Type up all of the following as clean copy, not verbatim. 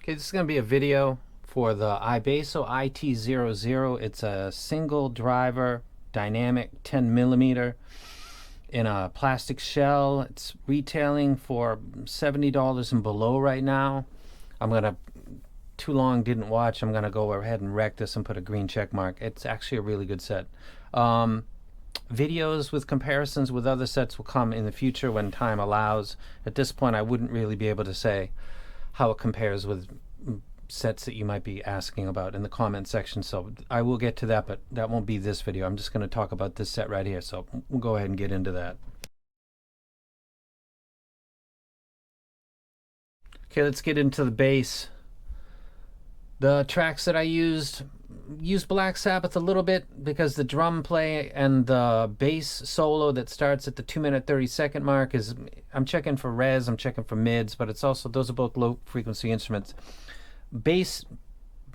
Okay, this is going to be a video for the iBasso IT00. It's a single driver dynamic 10 millimeter in a plastic shell. It's retailing for $70 and below right now. I'm going to, too long didn't watch, I'm going to go ahead and wreck this and put a green check mark. It's actually a really good set. Videos with comparisons with other sets will come in the future when time allows. At this point, I wouldn't really be able to say how it compares with sets that you might be asking about in the comment section. So I will get to that, but that won't be this video. I'm just going to talk about this set right here. So we'll go ahead and get into that. Okay, let's get into the bass. The tracks that I used Black Sabbath a little bit because the drum play and the bass solo that starts at the 2-minute 30-second mark is, I'm checking for res, I'm checking for mids, but it's also, those are both low frequency instruments. Bass,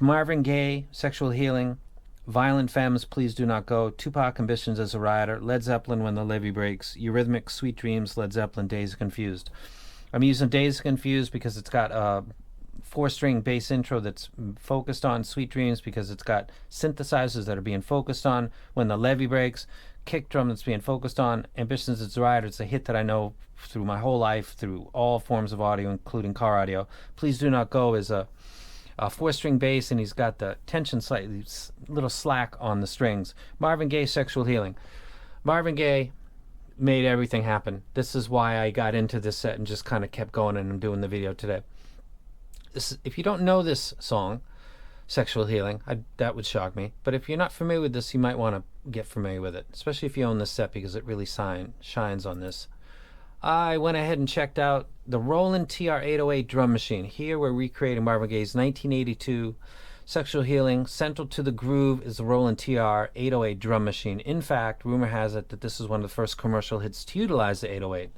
Marvin Gaye, Sexual Healing, Violent Femmes, Please Do Not Go, Tupac, Ambitions as a Rider, Led Zeppelin, When the Levee Breaks, Eurythmics, Sweet Dreams, Led Zeppelin, Dazed Confused. I'm using Dazed Confused because it's got a 4-string bass intro that's focused on Sweet Dreams because it's got synthesizers that are being focused on When the Levee Breaks, kick drum that's being focused on Ambitions as a Rider. It's a hit that I know through my whole life, through all forms of audio, including car audio. Please Do Not Go is a 4-string bass, and he's got the tension slightly, little slack on the strings. Marvin Gaye, Sexual Healing. Marvin Gaye made everything happen. This is why I got into this set and just kind of kept going, and I'm doing the video today. If you don't know this song, Sexual Healing, that would shock me. But if you're not familiar with this, you might want to get familiar with it, especially if you own this set because it really shines on this. I went ahead and checked out the Roland TR-808 drum machine. Here we're recreating Marvin Gaye's 1982 Sexual Healing. Central to the groove is the Roland TR-808 drum machine. In fact, rumor has it that this is one of the first commercial hits to utilize the 808.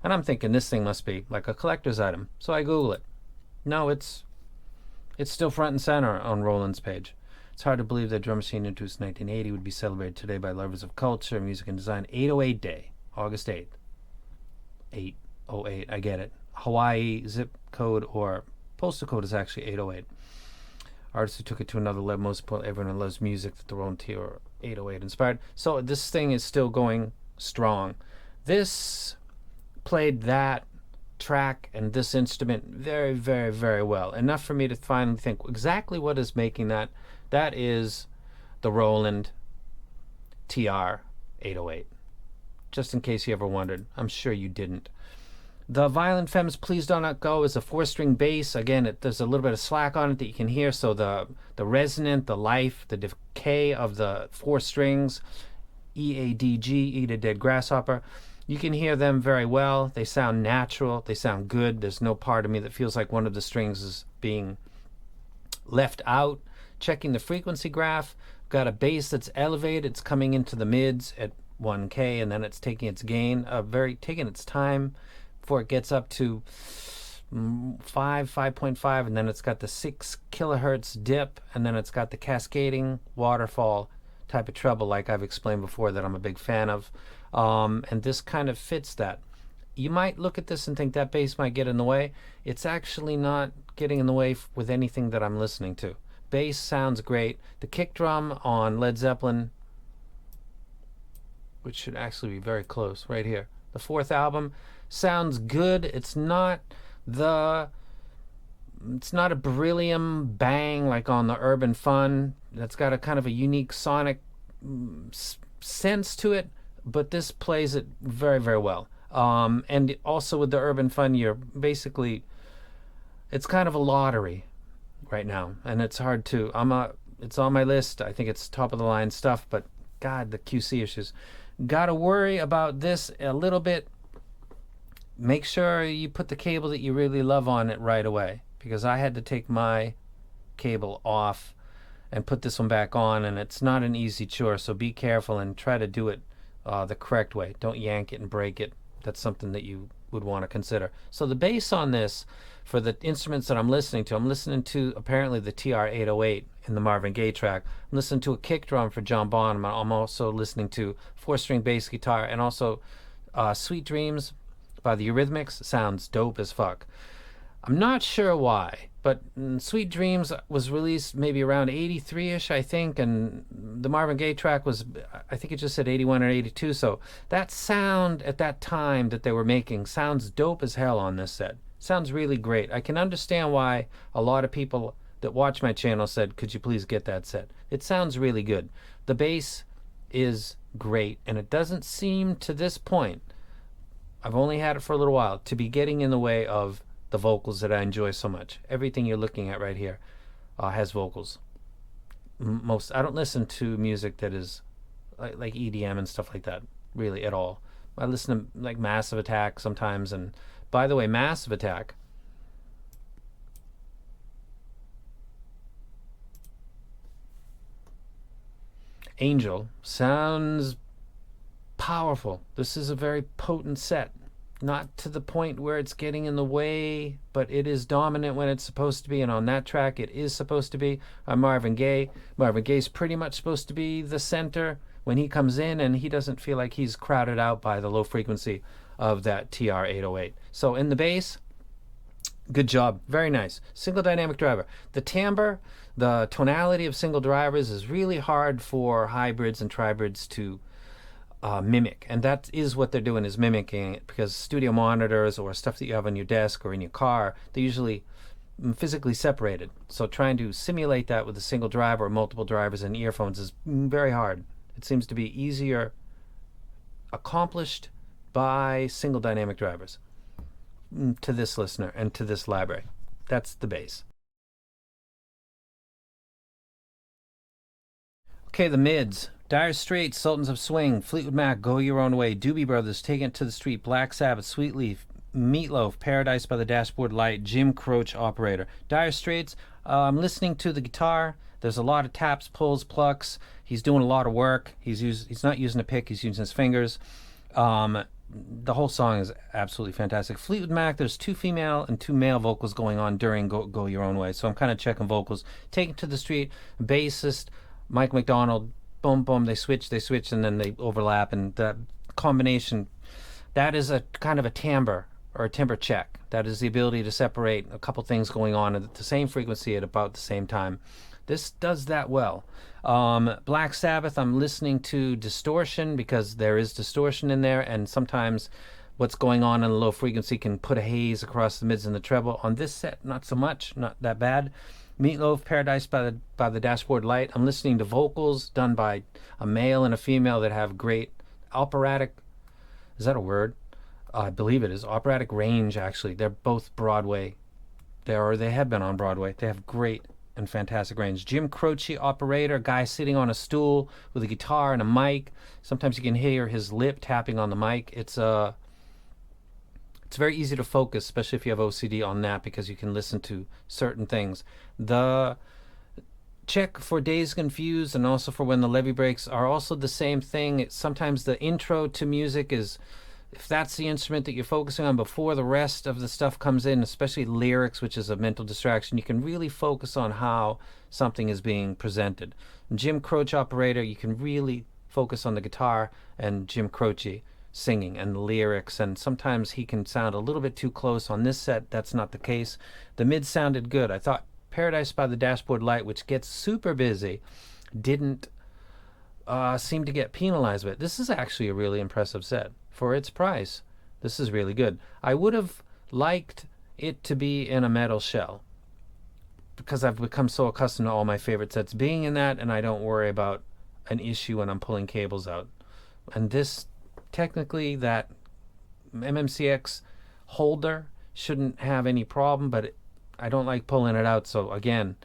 And I'm thinking this thing must be like a collector's item. So I Google it. No, it's still front and center on Roland's page. It's hard to believe that drum machine introduced in 1980 would be celebrated today by lovers of culture, music, and design. 808 Day, August 8th. 808, I get it. Hawaii zip code or postal code is actually 808. Artists who took it to another level, most important, everyone loves music that the Roland TR-808 inspired. So this thing is still going strong. This played that track and this instrument very, very, very well. Enough for me to finally think exactly what is making that. That is the Roland TR-808. Just in case you ever wondered. I'm sure you didn't. The Violent Femmes, Please Do Not Go is a 4-string bass. Again, there's a little bit of slack on it that you can hear, so the resonant, the life, the decay of the 4 strings, EADG, Eat a Dead Grasshopper, you can hear them very well. They sound natural. They sound good. There's no part of me that feels like one of the strings is being left out. Checking the frequency graph, got a bass that's elevated. It's coming into the mids at 1K, and then it's taking its gain, taking its time before it gets up to 5.5, and then it's got the 6 kilohertz dip, and then it's got the cascading waterfall type of treble like I've explained before that I'm a big fan of. And this kind of fits that. You might look at this and think that bass might get in the way. It's actually not getting in the way with anything that I'm listening to. Bass sounds great. The kick drum on Led Zeppelin, which should actually be very close right here, the 4th album, sounds good. It's not a beryllium bang like on the Urban Fun. That's got a kind of a unique sonic sense to it, but this plays it very, very well. And also with the Urban Fun, you're basically, it's kind of a lottery right now, and it's hard to, it's on my list. I think it's top of the line stuff, but God, the QC issues. Got to worry about this a little bit. Make sure you put the cable that you really love on it right away, because I had to take my cable off and put this one back on, and it's not an easy chore, so be careful and try to do it the correct way. Don't yank it and break it. That's something that you would want to consider. So the bass on this, for the instruments that I'm listening to apparently the TR-808 in the Marvin Gaye track. I'm listening to a kick drum for John Bonham. I'm also listening to 4-string bass guitar, and also Sweet Dreams by the Eurythmics sounds dope as fuck. I'm not sure why, But Sweet Dreams was released maybe around 83-ish, I think, and the Marvin Gaye track was, I think it just said 81 or 82. So that sound at that time that they were making sounds dope as hell on this set. Sounds really great. I can understand why a lot of people that watch my channel said, could you please get that set? It sounds really good. The bass is great, and it doesn't seem to this point, I've only had it for a little while, to be getting in the way of the vocals that I enjoy so much. Everything you're looking at right here has vocals. I don't listen to music that is like EDM and stuff like that, really, at all. I listen to like Massive Attack sometimes, and by the way, Massive Attack, Angel, sounds powerful. This is a very potent set. Not to the point where it's getting in the way, but it is dominant when it's supposed to be, and on that track it is supposed to be. Marvin Gaye. Marvin Gaye's pretty much supposed to be the center when he comes in, and he doesn't feel like he's crowded out by the low frequency of that TR-808. So in the bass, good job. Very nice. Single dynamic driver. The timbre, the tonality of single drivers is really hard for hybrids and tribrids to mimic, and that is what they're doing, is mimicking it, because studio monitors or stuff that you have on your desk or in your car, they're usually physically separated. So trying to simulate that with a single driver or multiple drivers and earphones is very hard. It seems to be easier accomplished by single dynamic drivers to this listener and to this library. That's the bass. Okay, the mids. Dire Straits, Sultans of Swing, Fleetwood Mac, Go Your Own Way, Doobie Brothers, Taking It to the Street, Black Sabbath, Sweetleaf, Meatloaf, Paradise by the Dashboard Light, Jim Croce, Operator. Dire Straits, I'm listening to the guitar. There's a lot of taps, pulls, plucks. He's doing a lot of work. He's not using a pick. He's using his fingers. The whole song is absolutely fantastic. Fleetwood Mac, there's 2 female and 2 male vocals going on during Go Your Own Way. So I'm kind of checking vocals. Taking It to the Street, bassist Mike McDonald, boom, boom, they switch, and then they overlap, and that combination, that is a kind of a timbre or a timbre check. That is the ability to separate a couple things going on at the same frequency at about the same time. This does that well. Black Sabbath, I'm listening to distortion because there is distortion in there, and sometimes what's going on in the low frequency can put a haze across the mids and the treble. On this set, not so much, not that bad. Meatloaf, Paradise by the Dashboard Light. I'm listening to vocals done by a male and a female that have great operatic, is that a word? I believe it is. Operatic range, actually. They're both Broadway. They have been on Broadway. They have great and fantastic range. Jim Croce, Operator, guy sitting on a stool with a guitar and a mic. Sometimes you can hear his lip tapping on the mic. It's very easy to focus, especially if you have OCD on that, because you can listen to certain things. The check for Dazed Confused and also for When the Levee Breaks are also the same thing. Sometimes the intro to music is, if that's the instrument that you're focusing on before the rest of the stuff comes in, especially lyrics, which is a mental distraction, you can really focus on how something is being presented. Jim Croce, Operator, you can really focus on the guitar and Jim Croce singing and the lyrics, and sometimes he can sound a little bit too close. On this set, that's not the case. The mids sounded good. I thought Paradise by the Dashboard Light, which gets super busy, didn't seem to get penalized with it. This is actually a really impressive set. For its price, this is really good. I would have liked it to be in a metal shell, because I've become so accustomed to all my favorite sets being in that, and I don't worry about an issue when I'm pulling cables out. And this, technically, that MMCX holder shouldn't have any problem, but I don't like pulling it out. So again,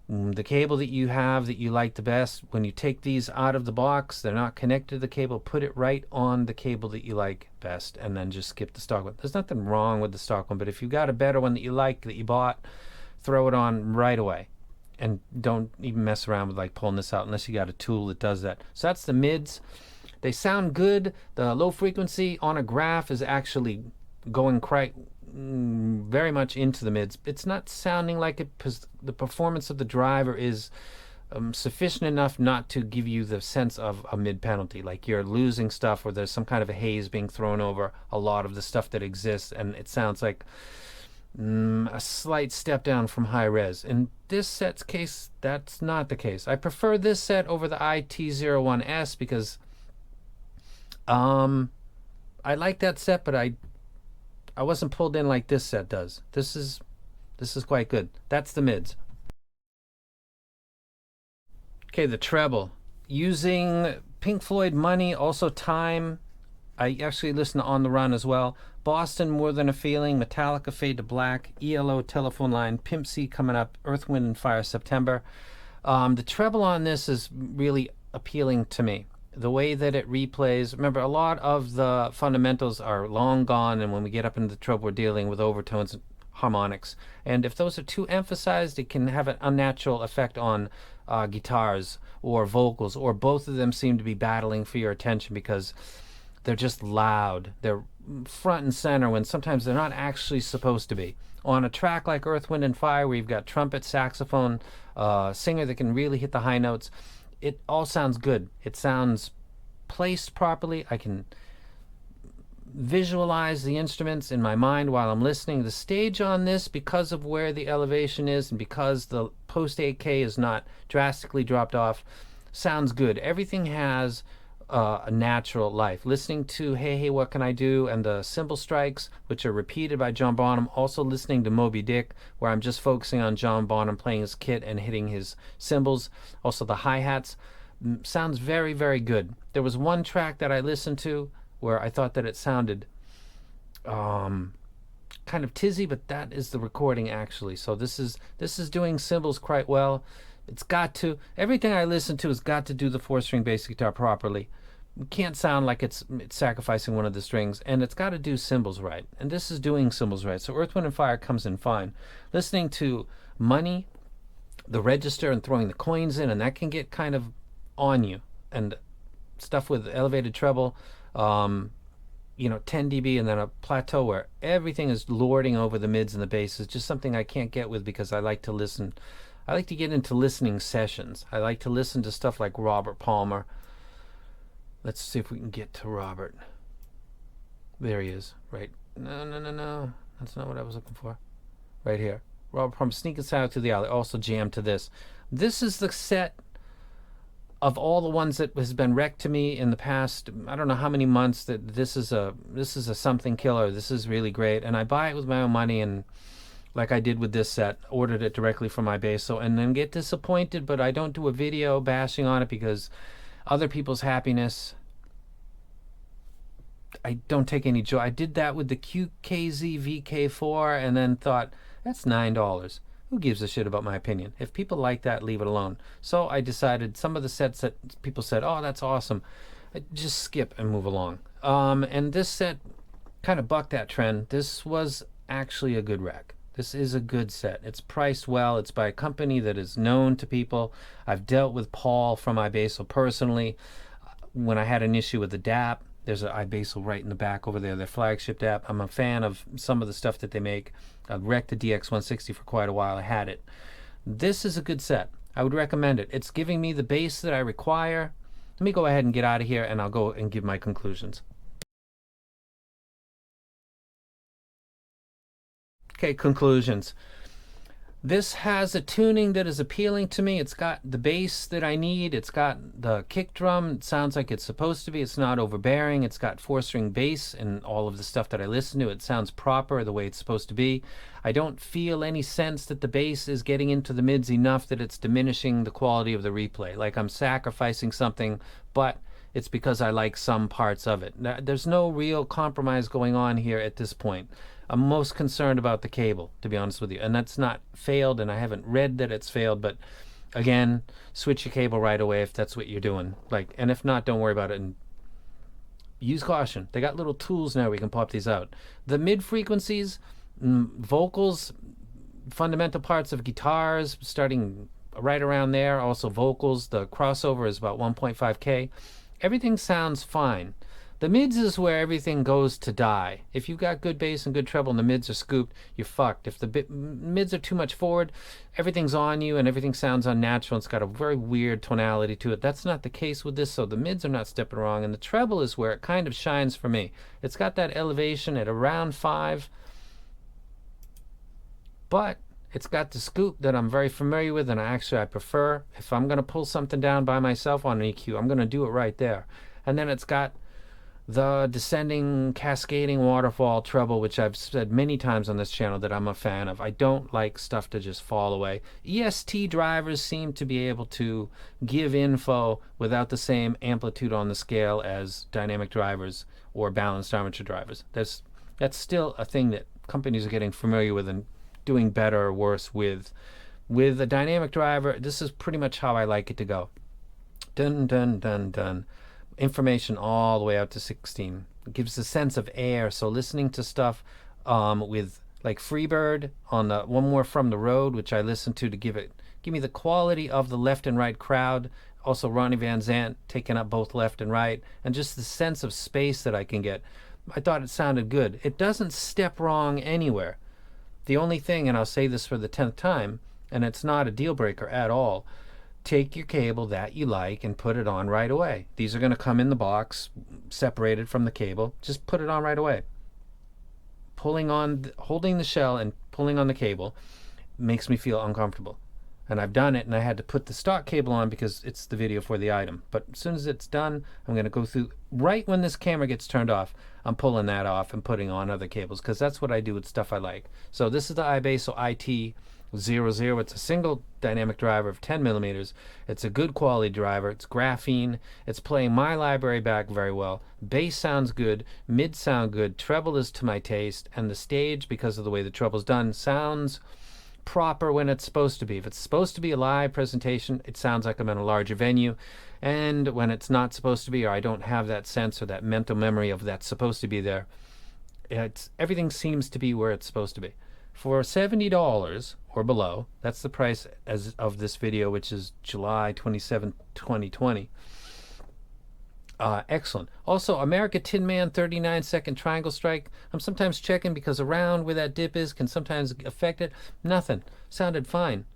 the cable that you have that you like the best, when you take these out of the box, they're not connected to the cable, put it right on the cable that you like best, and then just skip the stock one. There's nothing wrong with the stock one, but if you got a better one that you like, that you bought, throw it on right away, and don't even mess around with like pulling this out unless you got a tool that does that. So that's the mids. They sound good. The low frequency on a graph is actually going quite very much into the mids. It's not sounding like it because the performance of the driver is sufficient enough not to give you the sense of a mid penalty, like you're losing stuff or there's some kind of a haze being thrown over a lot of the stuff that exists, and it sounds like a slight step down from high res. In this set's case, that's not the case. I prefer this set over the IT01S because I like that set, but I wasn't pulled in like this set does. This is quite good. That's the mids. Okay, the treble. Using Pink Floyd Money, also Time. I actually listen to On the Run as well. Boston, More Than a Feeling, Metallica, Fade to Black, ELO, Telephone Line, Pimp C coming up, Earth, Wind, and Fire, September. The treble on this is really appealing to me. The way that it replays. Remember, a lot of the fundamentals are long gone, and when we get up into the treble, we're dealing with overtones and harmonics. And if those are too emphasized, it can have an unnatural effect on guitars or vocals, or both of them seem to be battling for your attention because they're just loud. They're front and center when sometimes they're not actually supposed to be. On a track like Earth, Wind, and Fire, where you've got trumpet, saxophone, singer that can really hit the high notes, it all sounds good. It sounds placed properly. I can visualize the instruments in my mind while I'm listening. The stage on this, because of where the elevation is and because the post 8K is not drastically dropped off, sounds good. Everything has a natural life. Listening to Hey Hey What Can I Do and the cymbal strikes, which are repeated by John Bonham. Also listening to Moby Dick, where I'm just focusing on John Bonham playing his kit and hitting his cymbals. Also the hi-hats. Sounds very, very good. There was one track that I listened to where I thought that it sounded kind of tizzy, but that is the recording actually. So this is doing cymbals quite well. It's got to, everything I listen to has got to do the 4-string bass guitar properly. It can't sound like it's sacrificing one of the strings, and it's got to do cymbals right. And this is doing cymbals right. So Earth, Wind, and Fire comes in fine. Listening to Money, the register, and throwing the coins in, and that can get kind of on you. And stuff with elevated treble, 10 dB and then a plateau where everything is lording over the mids and the bass is just something I can't get with because I like to listen. I like to get into listening sessions. I like to listen to stuff like Robert Palmer. Let's see if we can get to Robert. There he is. Right. No. That's not what I was looking for. Right here. Robert Palmer, Sneaking Silent Through the Alley. Also jammed to this. This is the set of all the ones that has been wrecked to me in the past, I don't know how many months, that this is a something killer. This is really great. And I buy it with my own money, and like I did with this set, ordered it directly from iBasso, and then get disappointed, but I don't do a video bashing on it because other people's happiness, I don't take any joy. I did that with the QKZ VK4 and then thought, that's $9. Who gives a shit about my opinion? If people like that, leave it alone. So I decided some of the sets that people said, oh, that's awesome, I just skip and move along. And this set kind of bucked that trend. This was actually a good rack. This is a good set. It's priced well. It's by a company that is known to people. I've dealt with Paul from iBasso personally. When I had an issue with the DAP, there's an iBasso right in the back over there, their flagship DAP. I'm a fan of some of the stuff that they make. I've wrecked the DX160 for quite a while. I had it. This is a good set. I would recommend it. It's giving me the bass that I require. Let me go ahead and get out of here, and I'll go and give my conclusions. Okay, conclusions. This has a tuning that is appealing to me. It's got the bass that I need. It's got the kick drum. It sounds like it's supposed to be. It's not overbearing. It's got 4-string bass and all of the stuff that I listen to. It sounds proper the way it's supposed to be. I don't feel any sense that the bass is getting into the mids enough that it's diminishing the quality of the replay. Like I'm sacrificing something, but it's because I like some parts of it. There's no real compromise going on here at this point. I'm most concerned about the cable, to be honest with you. And that's not failed, and I haven't read that it's failed, but again, switch your cable right away if that's what you're doing. And if not, don't worry about it and use caution. They got little tools now we can pop these out. The mid frequencies, vocals, fundamental parts of guitars starting right around there, also vocals. The crossover is about 1.5K. Everything sounds fine. The mids is where everything goes to die. If you've got good bass and good treble and the mids are scooped, you're fucked. If the mids are too much forward, everything's on you and everything sounds unnatural. It's got a very weird tonality to it. That's not the case with this, so the mids are not stepping wrong. And the treble is where it kind of shines for me. It's got that elevation at around 5. but it's got the scoop that I'm very familiar with, and I prefer. If I'm going to pull something down by myself on an EQ, I'm going to do it right there. And then it's got the descending, cascading waterfall treble, which I've said many times on this channel that I'm a fan of. I don't like stuff to just fall away. EST drivers seem to be able to give info without the same amplitude on the scale as dynamic drivers or balanced armature drivers. That's still a thing that companies are getting familiar with and doing better or worse with. With a dynamic driver, this is pretty much how I like it to go. Dun, dun, dun, dun. Information all the way out to 16. It gives a sense of air. So listening to stuff with like Freebird on the One More From the Road, which I listen to give me the quality of the left and right crowd. Also Ronnie Van Zant taking up both left and right, and just the sense of space that I can get. I thought it sounded good. It doesn't step wrong anywhere. The only thing, and I'll say this for the 10th time, and it's not a deal breaker at all, take your cable that you like and put it on right away. These are going to come in the box, separated from the cable. Just put it on right away. Holding the shell and pulling on the cable makes me feel uncomfortable. And I've done it, and I had to put the stock cable on because it's the video for the item. But as soon as it's done, I'm going to go through, right when this camera gets turned off, I'm pulling that off and putting on other cables, because that's what I do with stuff I like. So this is the iBasso IT00. It's a single dynamic driver of 10 millimeters. It's a good quality driver. It's graphene. It's playing my library back very well. Bass sounds good. Mid sound good. Treble is to my taste. And the stage, because of the way the treble's done, sounds proper when it's supposed to be. If it's supposed to be a live presentation, it sounds like I'm in a larger venue. And when it's not supposed to be, or I don't have that sense or that mental memory of that's supposed to be there, everything seems to be where it's supposed to be. For $70 or below, that's the price of this video, which is July 27, 2020. Excellent. Also, America Tin Man 39-second triangle strike. I'm sometimes checking because around where that dip is can sometimes affect it. Nothing. Sounded fine.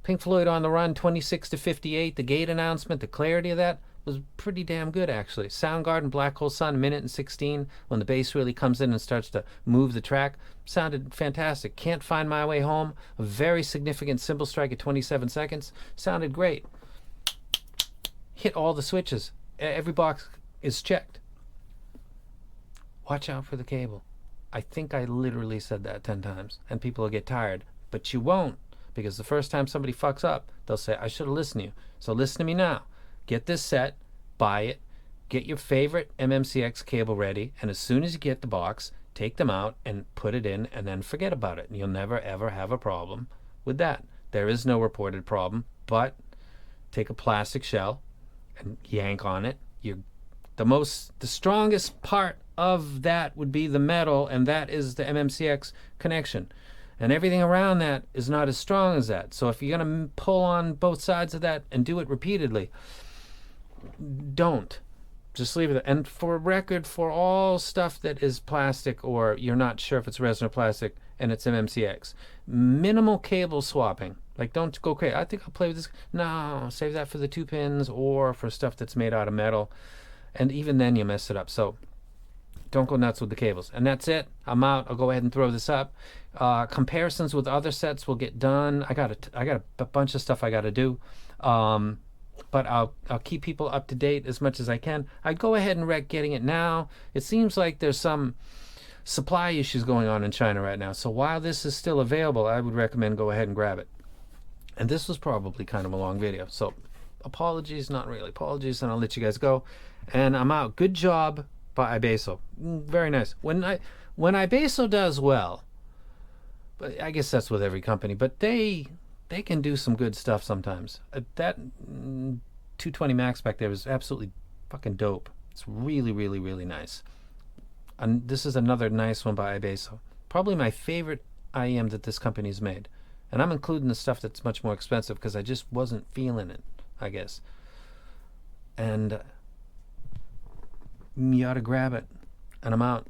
Pink Floyd on the Run 26 to 58. The gate announcement, the clarity of that was pretty damn good, actually. Soundgarden, Black Hole Sun, 1:16, when the bass really comes in and starts to move the track, sounded fantastic. Can't Find My Way Home, a very significant cymbal strike at 27 seconds, sounded great. Hit all the switches. Every box is checked. Watch out for the cable. I think I literally said that 10 times, and people will get tired. But you won't, because the first time somebody fucks up, they'll say, I should have listened to you. So listen to me now. Get this set, buy it, get your favorite MMCX cable ready, and as soon as you get the box, take them out and put it in, and then forget about it. And you'll never ever have a problem with that. There is no reported problem, but take a plastic shell and yank on it. The strongest part of that would be the metal, and that is the MMCX connection. And everything around that is not as strong as that. So if you're going to pull on both sides of that and do it repeatedly, don't. Just leave it. And for record, for all stuff that is plastic, or you're not sure if it's resin or plastic and it's MMCX, minimal cable swapping. Like, don't go crazy. I think I'll play with this. No, save that for the 2 pins or for stuff that's made out of metal. And even then you mess it up. So don't go nuts with the cables. And that's it. I'm out. I'll go ahead and throw this up. Comparisons with other sets will get done. I got a bunch of stuff I got to do. But I'll keep people up to date as much as I can. I'd go ahead and wreck getting it now. It seems like there's some supply issues going on in China right now. So while this is still available, I would recommend go ahead and grab it. And this was probably kind of a long video. So apologies, not really apologies, and I'll let you guys go. And I'm out. Good job by iBasso. Very nice. When iBasso does well, but I guess that's with every company, but they can do some good stuff sometimes. That 220 Max back there is absolutely fucking dope. It's really, really, really nice. And this is another nice one by iBasso. Probably my favorite IEM that this company's made. And I'm including the stuff that's much more expensive because I just wasn't feeling it, I guess. And you ought to grab it. And I'm out.